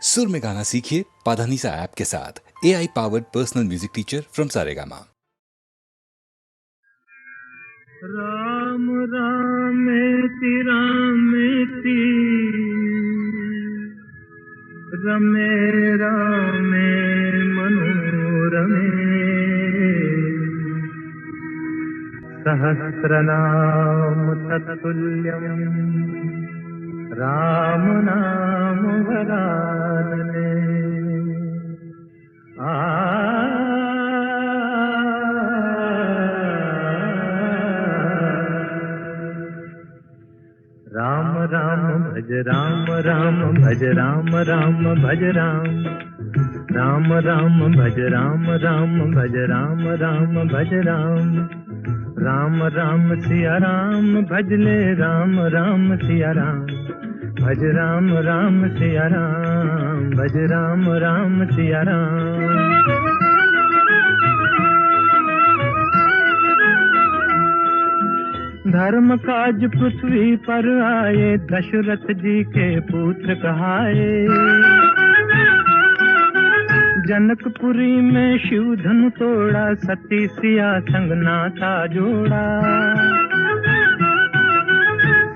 सुर में गाना सीखिए पाधानीसा ऐप के साथ। AI powered personal music teacher from Saregama. राम रामेति रामेति रमे रामे मनोरमे सहस्रनाम तत्तुल्यं राम नाम वरानने। राम राम भज राम राम भज राम राम भज राम राम राम भज राम राम भज राम राम भज राम राम राम सिया राम भज ले राम राम सिया राम भज राम राम सिया राम भज राम राम सिया राम। धर्म काज पृथ्वी पर आए दशरथ जी के पुत्र कहाए। जनकपुरी में शिव धनु तोड़ा सती सिया संग नाता जोड़ा।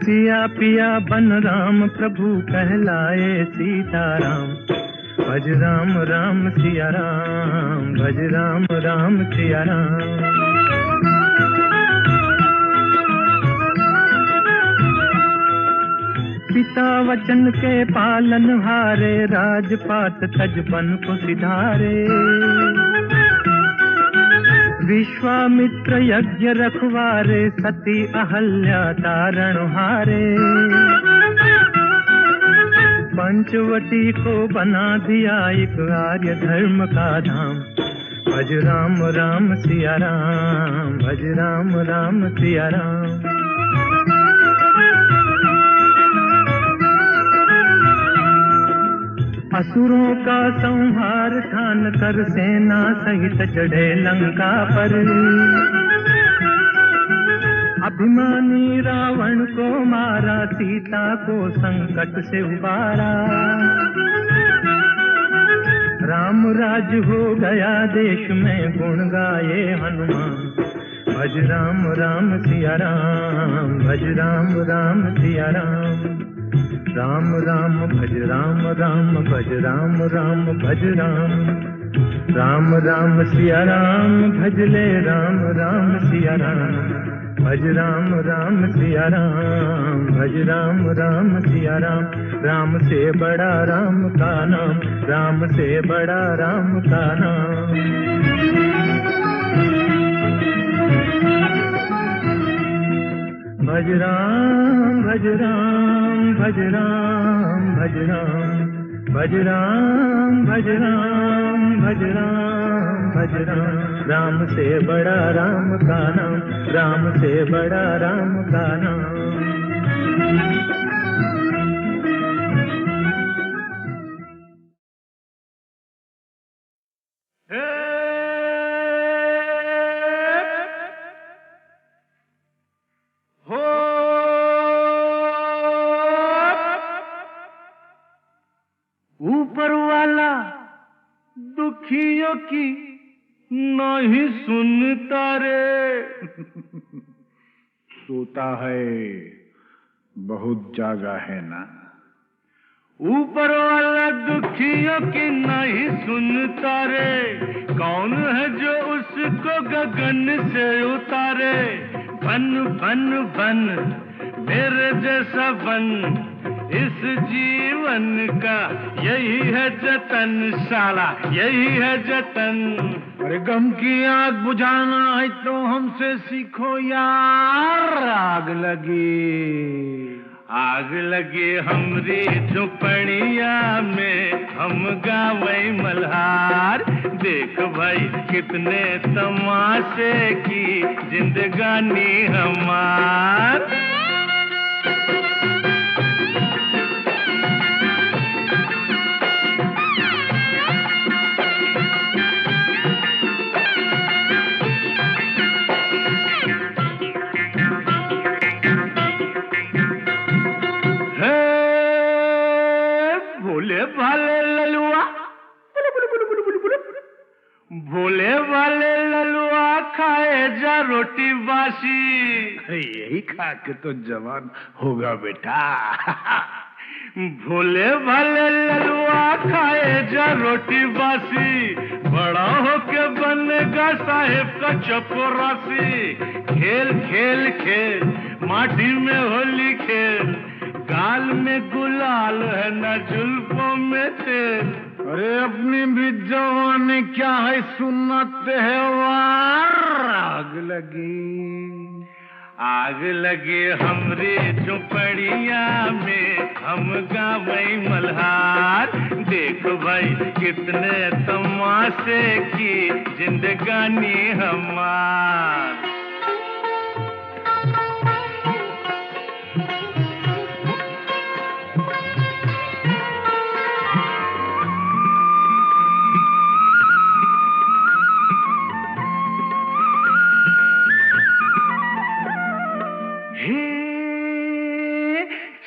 सिया पिया बन राम प्रभु कहलाए सीताराम भज राम राम सिया राम भज राम राम सिया राम। पिता वचन के पालन हारे राजपाट तजबन को सिधारे। विश्वामित्र यज्ञ रखवारे सती अहल्या तारण हारे। पंचवटी को बना दिया एक आर्य धर्म का धाम भज राम राम सिया राम भज राम राम सिया राम। असुरों का संहार ठान कर सेना सहित चढ़े लंका पर। अभिमानी रावण को मारा सीता को संकट से उबारा। राम राज हो गया देश में गुण गाए हनुमान भज राम राम सिया राम भज राम राम सिया राम। राम राम भज राम राम भज राम राम भज राम राम राम सिया राम भज ले राम राम सिया राम भज राम राम सिया राम भज राम राम सिया राम। राम से बड़ा राम का नाम राम से बड़ा राम का नाम। भज राम भज राम भज राम भज राम भज राम भज राम भज राम भज राम। राम से बड़ा राम का नाम राम से बड़ा राम का नाम। ऊपर वाला दुखियों की नहीं सुनता रे। सोता है बहुत जागा है ना। ऊपर वाला दुखियों की नहीं सुनता रे। कौन है जो उसको गगन से उतारे। बन बन बन मेरे जैसा बन इस जीवन का यही है जतन साला यही है जतन। अरे गम की आग बुझाना है तो हमसे सीखो यार। आग लगी हमरी झुपड़िया में हम गावे मल्हार। देख भाई कितने तमाशे की जिंदगानी हमार। भोले भाले वाले ललुआ, भोले वाले ललुआ खाए जा रोटी बासी। यही खा के तो जवान होगा बेटा। भोले भाले ललुआ खाए जा रोटी बासी, बड़ा होके बनेगा साहेब का चपरासी। खेल खेल खेल माटी में होली खेल, गाल में गुलाल है न जुल्फों में तेल। अरे अपनी भी जवानी क्या है सुन्नत है वार। आग लगी हमरे झोपड़िया में, हम गावई मल्हार। देख भाई कितने तमाशे की जिंदगानी हमार।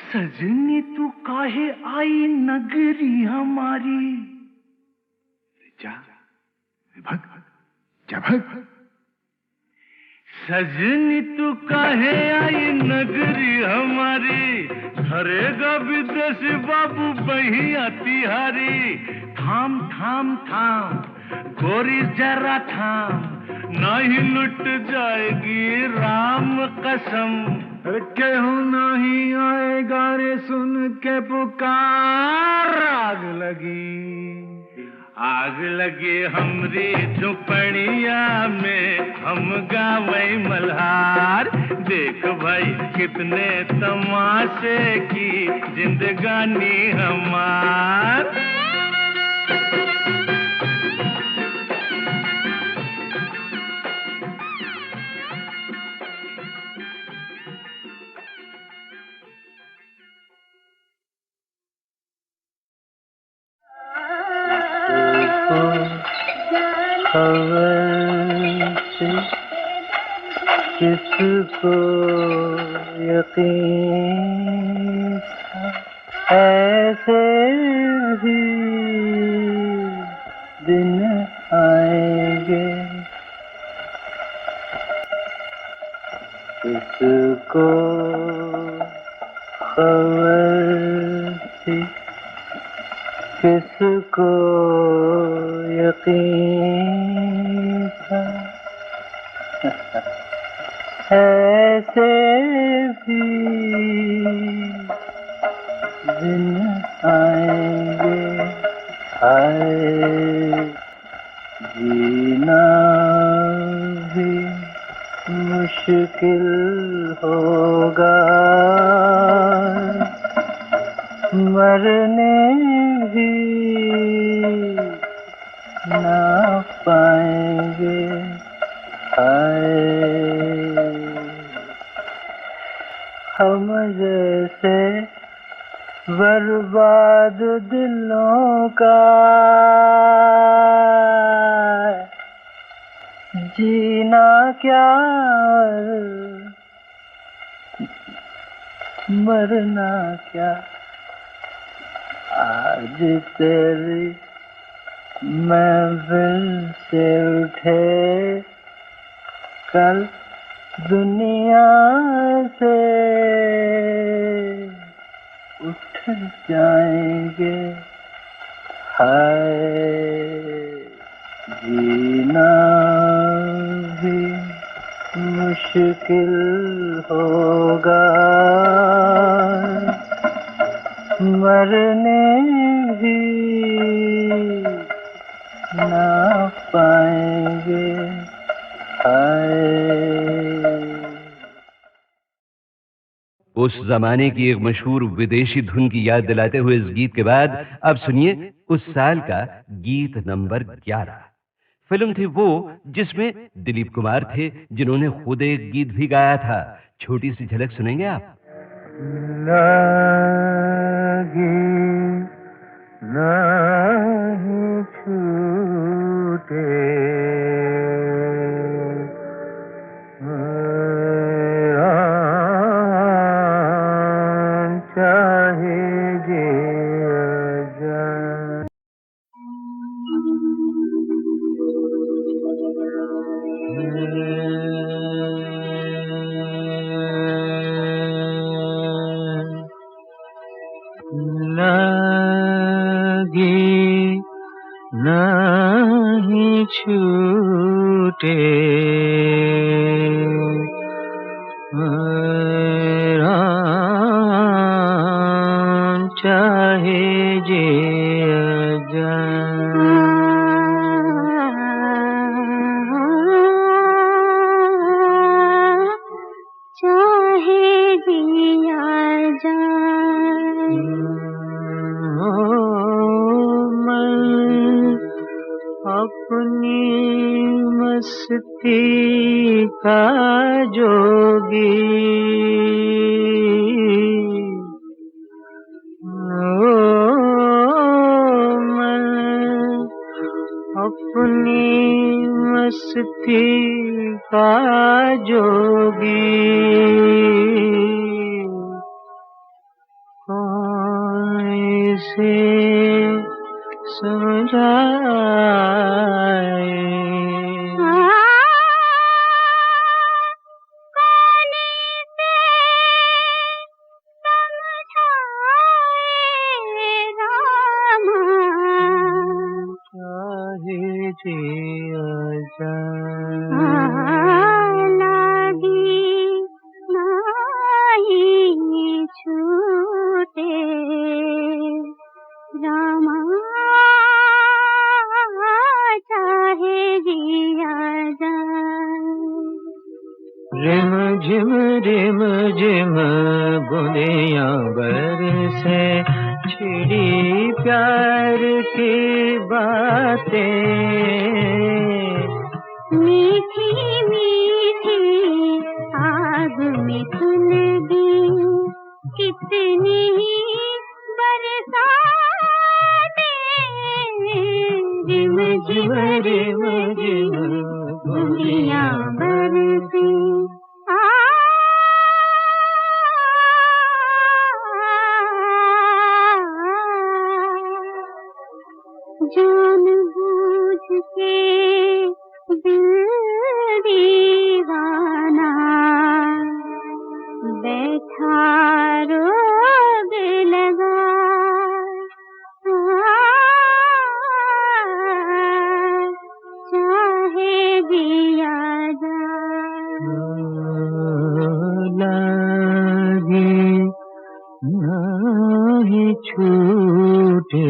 सजनी तू काहे आई नगरी हमारी। जा भग, जा भग। सजनी तू काहे आई नगरी हमारी, धरेगा विदेशी बाबू बहिया तिहारी। थाम थाम थाम गोरी जरा थाम, नहीं लुट जाएगी राम कसम। केहू नहीं आएगा रे सुन के पुकार। आग लगी हमरी झोपड़िया में, हम गावई मल्हार। देख भाई कितने तमाशे की जिंदगानी हमार। किसको यकीन था ऐसे भी दिन आएंगे। किसको खबर थी, किसको यकीन था ऐसे भी दिन आएंगे। हाय जीना भी मुश्किल होगा, मरने भी ना पाएंगे। हम जैसे बर्बाद दिलों का जीना क्या मरना क्या। आज तेरी महफिल से उठे, कल दुनिया से उठ जाएंगे। हाय जीना भी मुश्किल होगा, मरने भी ना पाएंगे। उस जमाने की एक मशहूर विदेशी धुन की याद दिलाते हुए इस गीत के बाद अब सुनिए उस साल का गीत नंबर 11। फिल्म थी वो जिसमें दिलीप कुमार थे, जिन्होंने खुद एक गीत भी गाया था। छोटी सी झलक सुनेंगे आप। लगी नहीं छूटे चाहे जिया जाए। छूटे राम चाहे जिया जाए। चाहे जिया जाए। मैं अपनी मस्ती का जोगी मैं अपनी मस्ती का जोगी कौन से समझाए। चाहे जिया जाए। लागी नाही छूटे रामा चाहे जिया जाए। रिम झिम बुनिया बरसे छिड़ी प्यार की बातें मीठी मीठी आग में सुलगी कितनी बरसातें। रिम झिम बुनिया बरसे जान बूझ के दिल दीवाना बैठा रोग लगा। चाहे जिया जाए। लागे नाही छूटे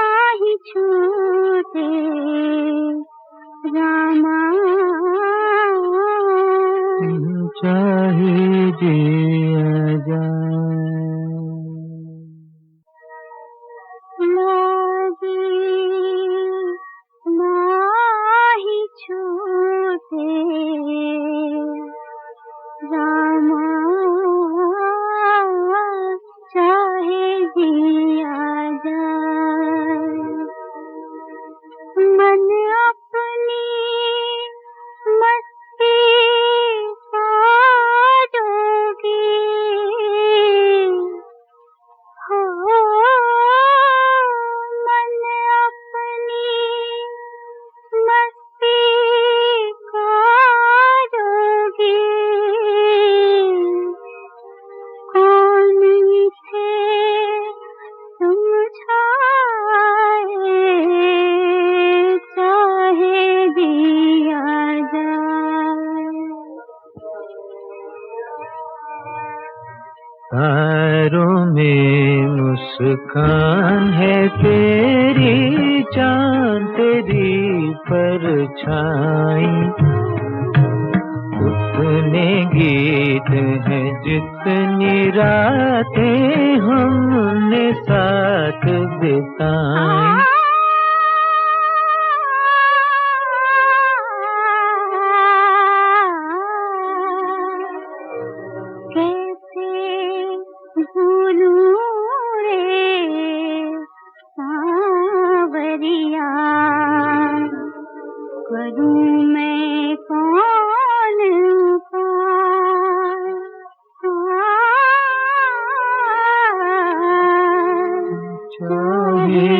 नाही छूटे रामा चाहे जिया जाए। लागी नाही छूटे रामा चाहे जिया जाए। मन अपनी मस्ती का जोगी हो। मन अपनी मस्ती का जोगी कौन से समझाए। चाहे जिया जाए। तारों में मुस्कान है तेरी चांद तेरी परछाई उतने गीत हैं जितनी रातें हमने साथ बिताई। कैसे भूलूं रे सांवरिया करूं मैं कौन उपाय। चाहे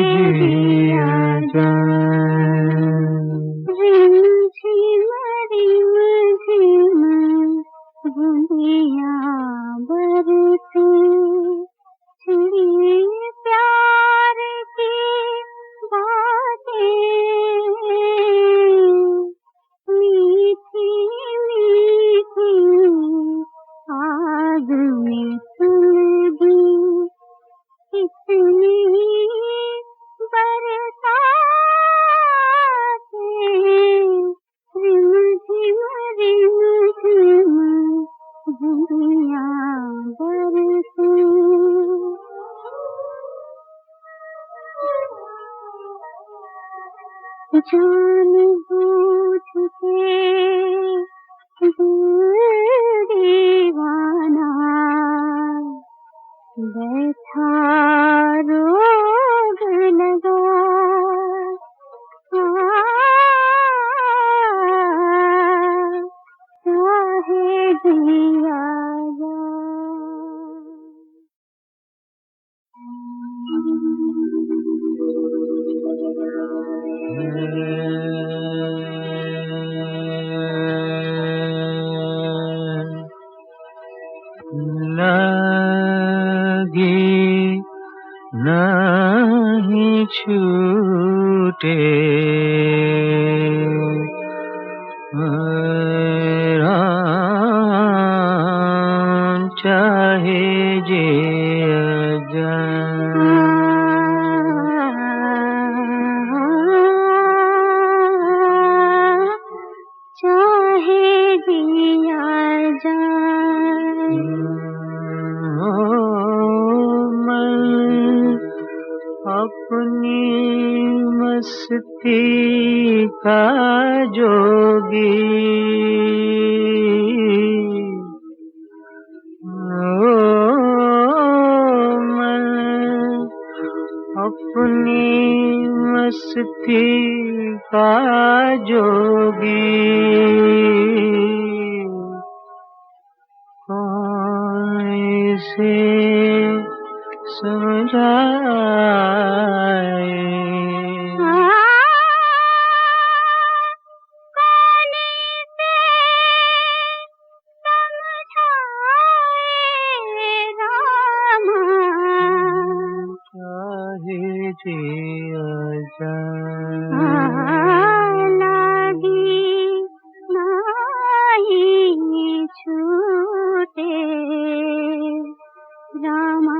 में सुलगी कितनी बरसातें, रिम झिम बूंदियां बरसें। जान बूझ के दिल दीवाना बैठा रोग लगा, चाहे दिया लगी नहीं छूटे राम चाहे जे चाहे दिया जाए। मैं अपनी मस्ती का जोगी, मैं अपनी मस्ती का जोगी, कौन से समझाए। चाहे जिया जाए, लागी नहीं छूटे रामा,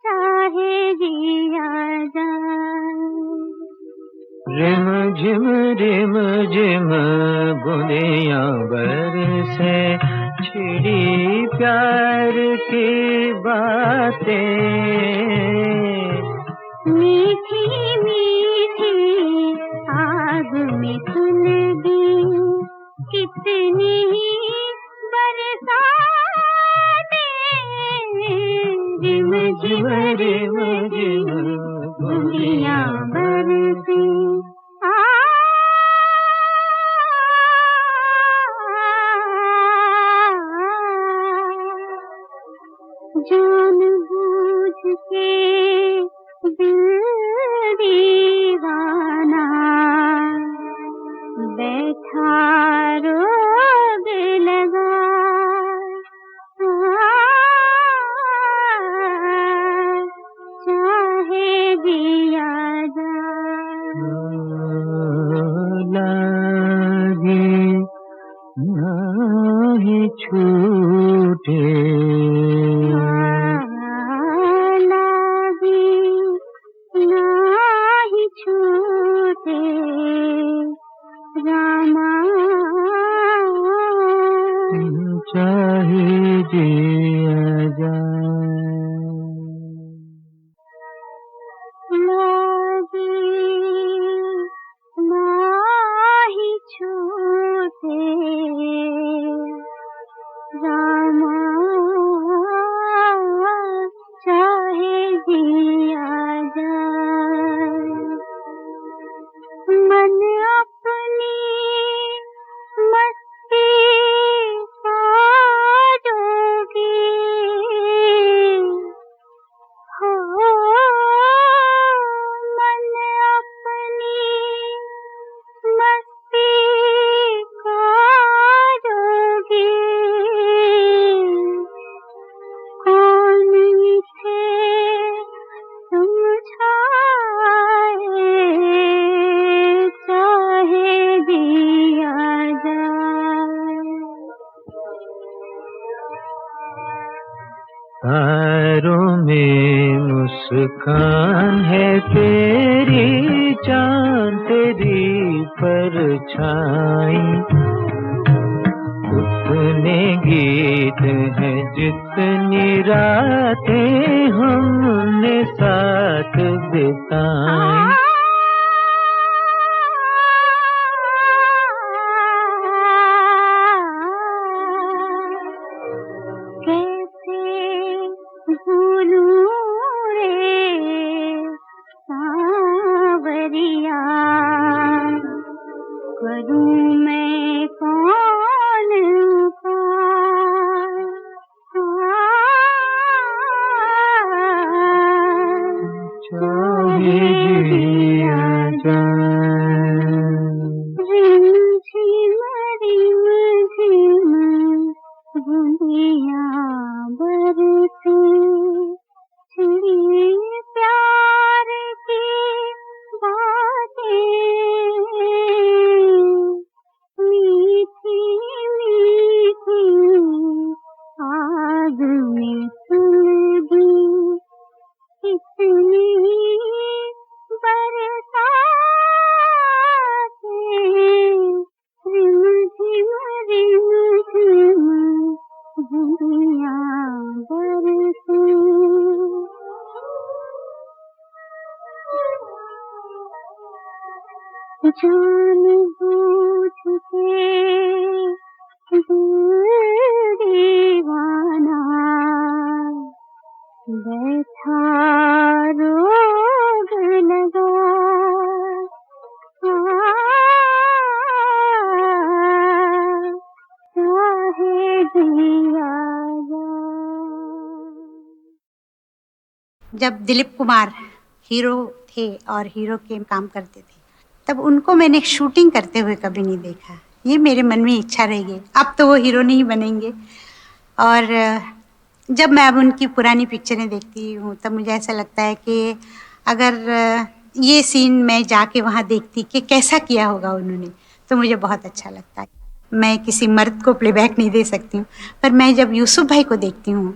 चाहे जिया जाए। रिम झिम बूंदियां बरसे, छिड़ी प्यार की बातें, मीठी मीठी आग में सुलगी कितनी बरसातें, रिम झिम बूंदियां बरसें। जान बूझ के दिल दीवाना बैठा रोग लगा, चाहे दिया लगी नहीं छूटे रामा, चाहे दिया जाए। लागी नाही छूटे रामा, चाहे दिया जाए। मन अपनी मस्ती का जोगी हो, मन अपनी मस्ती का जोगी, तारों में मुस्कान है तेरी, चांद तेरी परछाई, उतने गीत हैं जितनी रातें हमने साथ बिताई। जान बूझ के दीवाना बैठा रोग लगा, चाहे दिया जब दिलीप कुमार हीरो थे और हीरो के काम करते थे, तब उनको मैंने शूटिंग करते हुए कभी नहीं देखा। ये मेरे मन में इच्छा रह गई। अब तो वो हीरो नहीं बनेंगे। और जब मैं अब उनकी पुरानी पिक्चरें देखती हूँ तब मुझे ऐसा लगता है कि अगर ये सीन मैं जाके वहाँ देखती कि कैसा किया होगा उन्होंने, तो मुझे बहुत अच्छा लगता है। मैं किसी मर्द को प्लेबैक नहीं दे सकती हूँ, पर मैं जब यूसुफ भाई को देखती हूँ,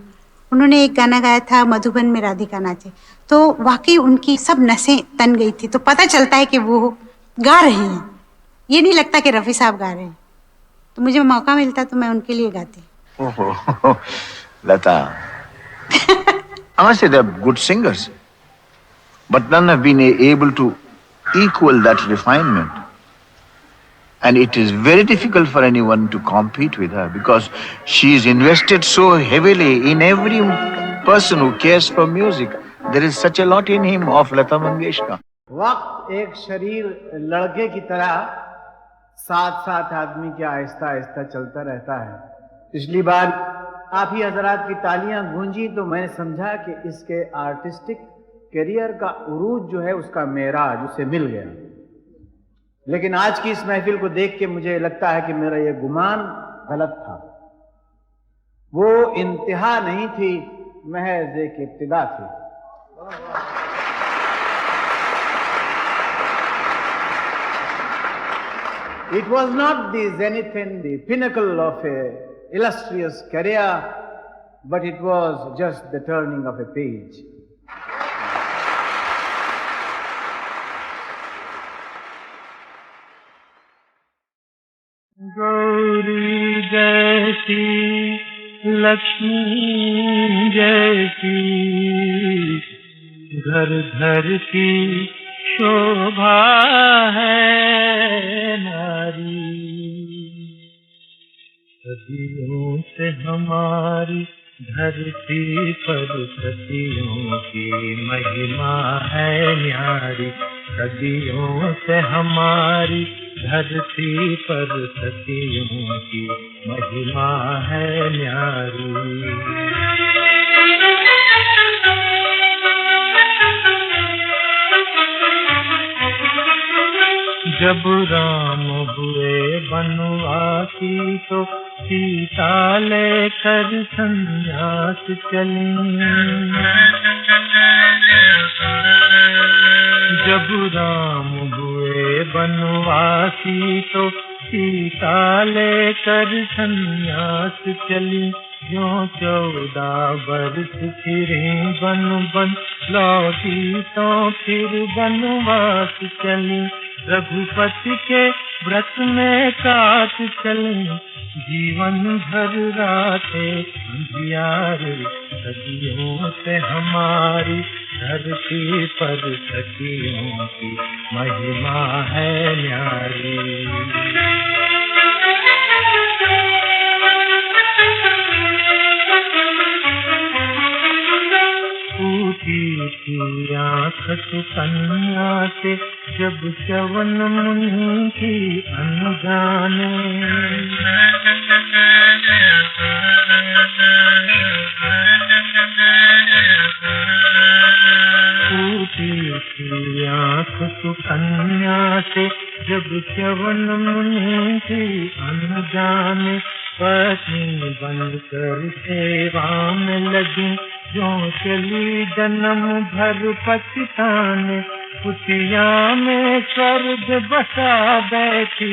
उन्होंने एक गाना गाया था मधुबन में राधिका नाचे, तो वाकई उनकी सब नसें तन गई थी। तो पता चलता है कि वो गा रहे हैं, ये नहीं लगता कि रफ़ी साहब गा रहे हैं। तो मुझे मौका मिलता तो मैं उनके लिए गाती। ओहो, लता, I must say they're good singers, but none have been able to equal that refinement. And it is very difficult for anyone to compete with her because she's invested so heavily in every person who cares for music. There is such a lot in him of Lata Mangeshkar. वक्त एक शरीर लड़के की तरह साथ साथ आदमी के आहिस्ता आहिस्ता चलता रहता है। पिछली बार आप ही हजरात की तालियां गूंजी तो मैंने समझा कि इसके आर्टिस्टिक करियर का उरूज जो है उसका मेराज उसे मिल गया। लेकिन आज की इस महफिल को देख के मुझे लगता है कि मेरा यह गुमान गलत था। वो इंतहा नहीं थी, महज एक इब्तिदा थी। It was not the zenith and the pinnacle of a illustrious career, but it was just the turning of a page. Gauri जैसी लक्ष्मी जैसी घर घर की शोभा है नारी, सदियों से हमारी धरती पर सतियों की महिमा है न्यारी, सदियों से हमारी धरती पर सतियों की महिमा है न्यारी। जब राम हुए बनवासी तो सीता लेकर संन्यास चली। जब राम हुए बनवासी तो सीता लेकर संन्यास चली। जो 14 बरस फिरे बन बन लौटी तो फिर बनवास चली, रघुपति के व्रत में काट चली, जीवन भर रातें अंधियारे, सदियों से हमारी धरती पर सखियों की महिमा है न्यारी। टूटी थी आँख सुकन्या से जब श्रवण मुनि की अनजाने, टूटी थी आँख सुकन्या से जब श्रवण मुनि की अनजाने, पत्नी बनकर सेवा में लगी, जो चली जन्म भर पछताने, कुटिया में स्वर्ग बसा बैठी,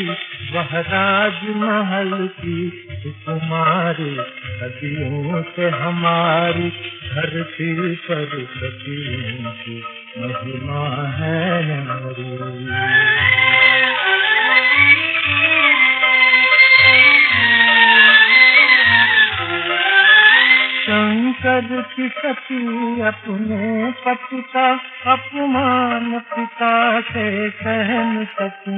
वह राजमहल की कुमारी, सदियों से हमारी धरती पर सदियों की महिमा है नारी। शंकर की सती अपने पति का अपमान पिता से सहन सकी,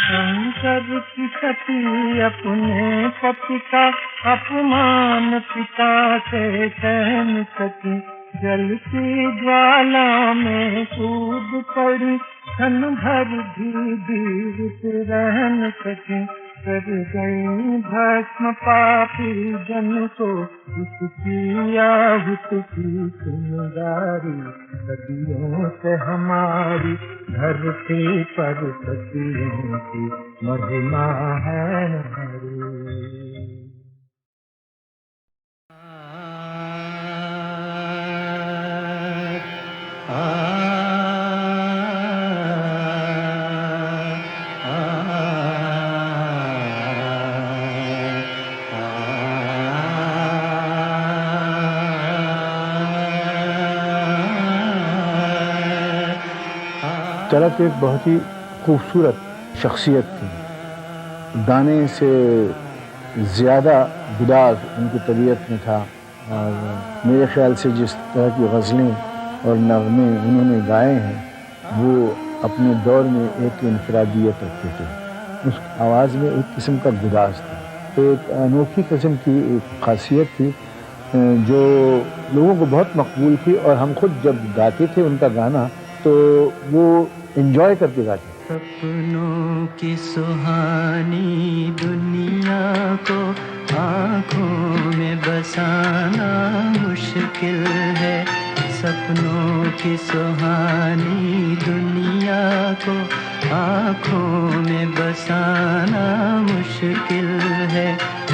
शंकर की सती अपने पति का अपमान पिता से सहन सकी, जलती ज्वाला में कूद पड़ी, क्षण भर भी जीवित रह सकी, कर गई भस्म पापी जन को, उसकी आहुत की चिंगारी, सदियों से हमारी धरती पर सदियों की महिमा है नारी। तिलक एक बहुत ही खूबसूरत शख्सियत थी। गाने से ज़्यादा गुदार उनकी तबीयत में था, और मेरे ख्याल से जिस तरह की गज़लें और नग़्मे उन्होंने गाए हैं वो अपने दौर में एक इनफरादियत रखते थे। उस आवाज़ में एक किस्म का गुदार था, तो एक अनोखी किस्म की एक ख़ासियत थी जो लोगों को बहुत मकबूल थी, और हम खुद जब गाते थे उनका गाना तो वो एंजॉय करके गाते। सपनों की सुहानी दुनिया को आँखों में बसाना मुश्किल है, सपनों की सुहानी दुनिया को आँखों में बसाना मुश्किल है,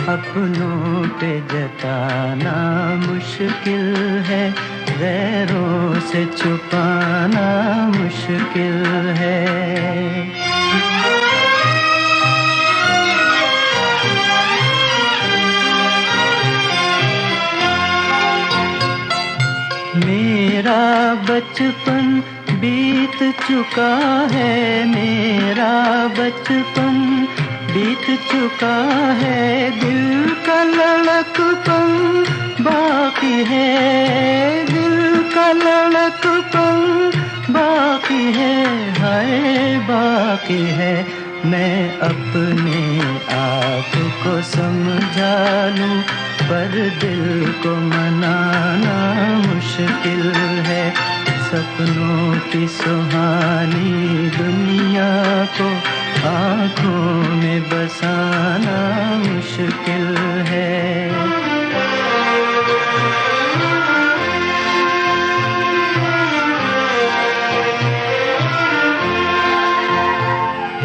अपनों पे जताना मुश्किल है, गैरों से छुपाना मुश्किल है। मेरा बचपन बीत चुका है, मेरा बचपन बीत चुका है, दिल का लड़कपन बाकी है, दिल का लड़कपन बाकी है, हाय बाकी है। मैं अपने आप को समझा लूं पर दिल को मनाना मुश्किल है, सपनों की सुहानी दुनिया को आँखों में बसाना मुश्किल है।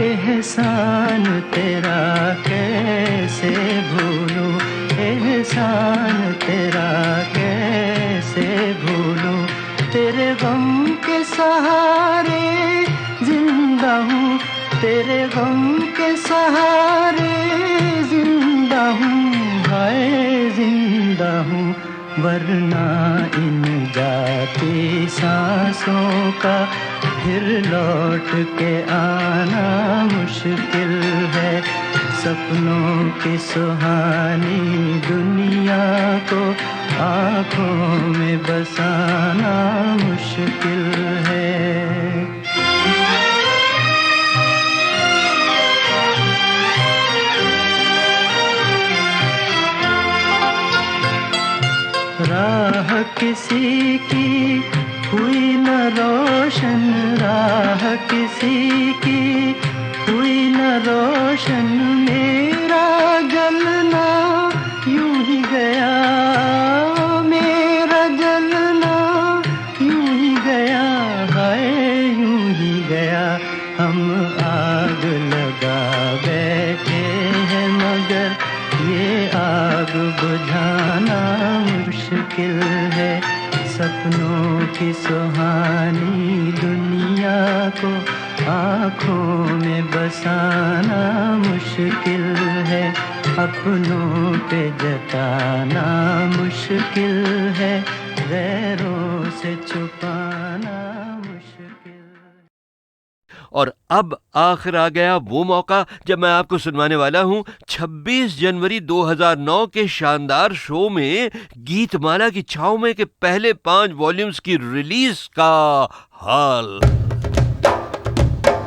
एहसान तेरा कैसे भूलूं, एहसान तेरा कैसे भूलूं, तेरे गम के सहारे जिंदा हूँ, तेरे गम के सहारे वरना इन जाती सांसों का फिर लौट के आना मुश्किल है। सपनों की सुहानी दुनिया को आँखों में बसाना मुश्किल है। राह किसी की हुई न रोशन, राह किसी की हुई न रोशन, मेरा जलना यूं ही गया, मेरा जलना यूं ही गया, हाय यूं ही गया। हम आग लगा बैठे हैं मगर ये आग बुझाना मुश्किल है। सपनों की सुहानी दुनिया को आँखों में बसाना मुश्किल है। अपनों पे जताना मुश्किल है, गैरों से छुपाना मुश्किल। और अब आखिर आ गया वो मौका जब मैं आपको सुनवाने वाला हूं 26 जनवरी 2009 के शानदार शो में गीतमाला की छाव में के पहले 5 वॉल्यूम्स की रिलीज का हाल।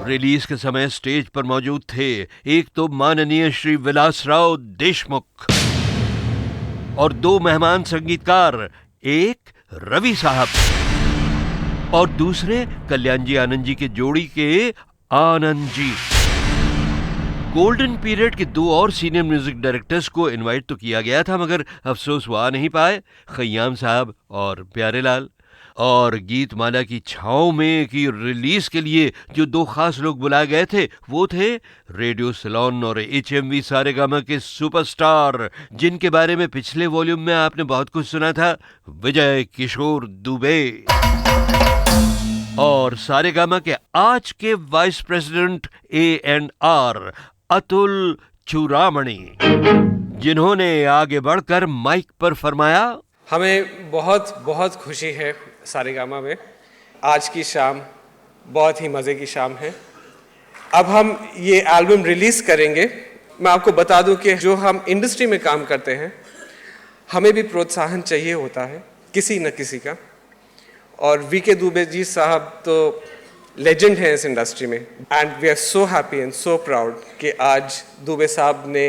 रिलीज के समय स्टेज पर मौजूद थे एक तो माननीय श्री विलासराव देशमुख और 2 मेहमान संगीतकार, एक रवि साहब और दूसरे कल्याण जी आनंद जी के जोड़ी के आनंद जी। गोल्डन पीरियड के 2 और सीनियर म्यूजिक डायरेक्टर्स को इनवाइट तो किया गया था मगर अफसोस वो आ नहीं पाए, खय्याम साहब और प्यारेलाल। और गीतमाला की छाव में की रिलीज के लिए जो 2 खास लोग बुलाए गए थे वो थे रेडियो सिलोन और HMV सारेगामा के सुपरस्टार, जिनके बारे में पिछले वॉल्यूम में आपने बहुत कुछ सुना था, विजय किशोर दुबे। और सारेगामा के आज के वाइस प्रेसिडेंट A&R अतुल चूड़ामणि, जिन्होंने आगे बढ़कर माइक पर फरमाया, हमें बहुत बहुत खुशी है सारेगामा में। आज की शाम बहुत ही मज़े की शाम है। अब हम ये एल्बम रिलीज़ करेंगे। मैं आपको बता दूं कि जो हम इंडस्ट्री में काम करते हैं हमें भी प्रोत्साहन चाहिए होता है किसी न किसी का, और वीके दुबे जी साहब तो लेजेंड हैं इस इंडस्ट्री में। And we are so happy and so proud कि आज दुबे साहब ने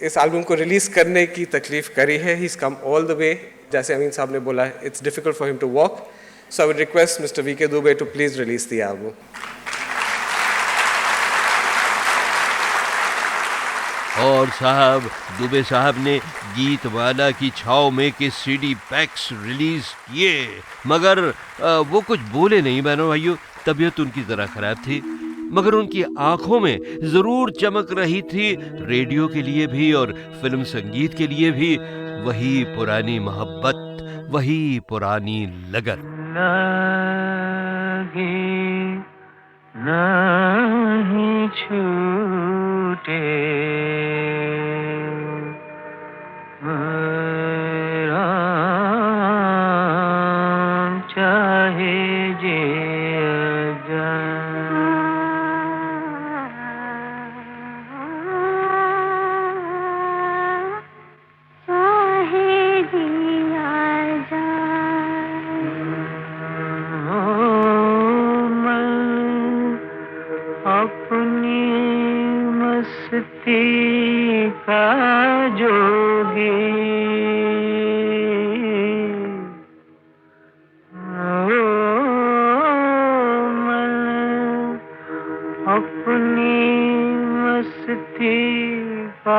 इस एल्बम को रिलीज़ करने की तकलीफ़ करी है। He is come all the way. जैसे अमीन साहब ने बोला, it's difficult for him to walk, so I would request mister VK Dubey to please release the album. और साहब दुबे साहब ने गीतमाला की छाव में के CD पैक्स रिलीज किए, मगर वो कुछ बोले नहीं बहनों भाइयों। तबीयत उनकी जरा खराब थी मगर उनकी आंखों में जरूर चमक रही थी रेडियो के लिए भी और फिल्म संगीत के लिए भी वही पुरानी मोहब्बत, वही पुरानी लगन। नहीं छूटे मेरा चाहे जे का जोगी अपनी मस्ती का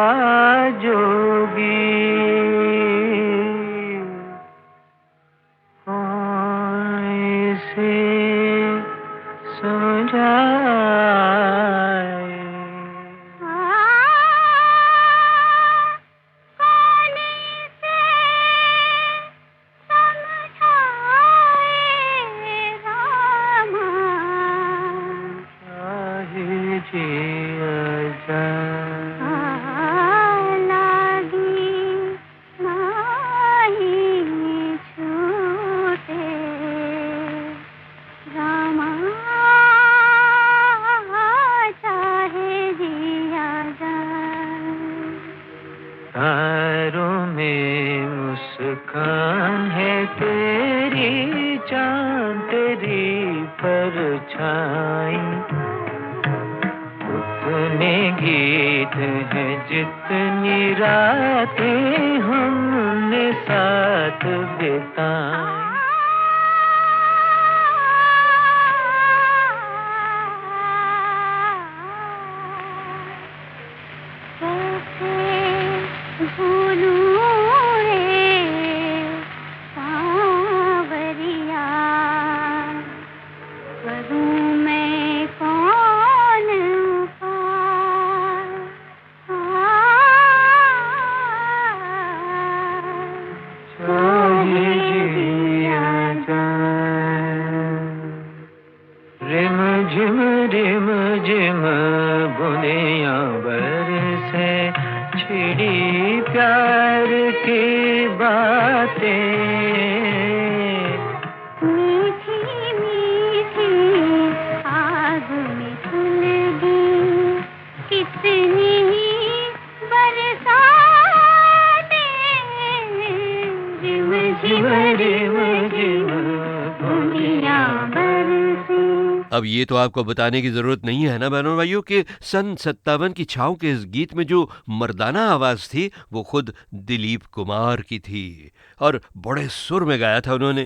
जोगी इसे समझा लागी सितारों में मुस्कान है तेरी, चांद तेरी परछाई, उतने गीत हैं जितनी रातें हमने साथ बिताई। रिम झिम बुनियां बरसे, छिड़ी प्यार की बातें, मीठी मीठी आग में सुलगी कितनी बरसातें, रिम झिम बुनियां बरसे। अब ये तो आपको बताने की जरूरत नहीं है ना बहनों भाइयों कि सन 57 की छाँव के इस गीत में जो मर्दाना आवाज थी वो खुद दिलीप कुमार की थी और बड़े सुर में गाया था उन्होंने।